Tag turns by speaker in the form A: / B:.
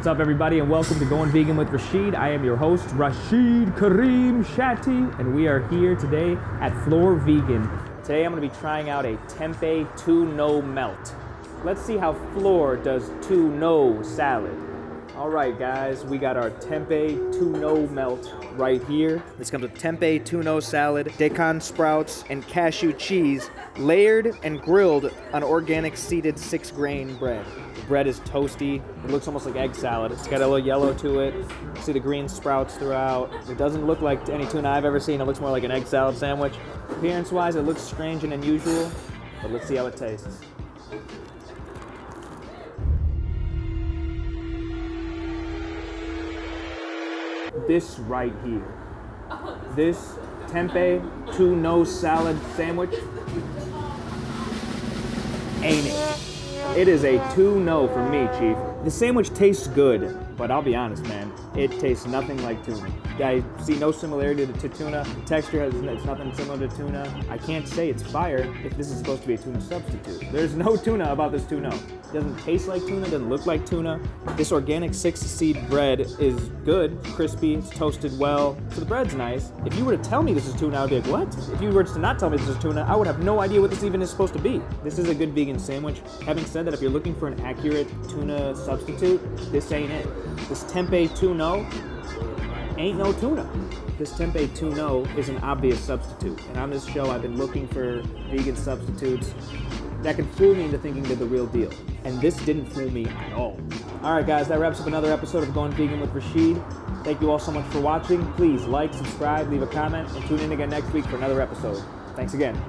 A: What's up, everybody, and welcome to Going Vegan with Rachid. I am your host, Rachid Kareem Shatti, and we are here today at Flore Vegan. Today I'm going to be trying out a tempeh Tuno Melt. Let's see how Flore does Tuno salad. All right, guys, we got our tempeh Tuno Melt right here. This comes with tempeh Tuno salad, daikon sprouts, and cashew cheese, layered and grilled on organic seeded 6-grain bread. The bread is toasty. It looks almost like egg salad. It's got a little yellow to it. See the green sprouts throughout. It doesn't look like any tuna I've ever seen. It looks more like an egg salad sandwich. Appearance-wise, it looks strange and unusual, but let's see how it tastes. This right here, this tempeh Tuno salad sandwich, ain't it? It is a 2-no for me, Chief. The sandwich tastes good, but I'll be honest, man, it tastes nothing like tuna. I see no similarity to tuna. The texture it's nothing similar to tuna. I can't say it's fire if this is supposed to be a tuna substitute. There's no tuna about this 2-no. It doesn't taste like tuna, doesn't look like tuna. This organic 6-seed bread is good, crispy, it's toasted well, so the bread's nice. If you were to tell me this is tuna, I would be like, what? If you were to not tell me this is tuna, I would have no idea what this even is supposed to be. This is a good vegan sandwich. Having said that, if you're looking for an accurate tuna substitute, this ain't it. This tempeh Tuno ain't no tuna. This tempeh Tuno is an obvious substitute. And on this show, I've been looking for vegan substitutes that can fool me into thinking they're the real deal. And this didn't fool me at all. All right, guys, that wraps up another episode of Going Vegan with Rachid. Thank you all so much for watching. Please like, subscribe, leave a comment, and tune in again next week for another episode. Thanks again.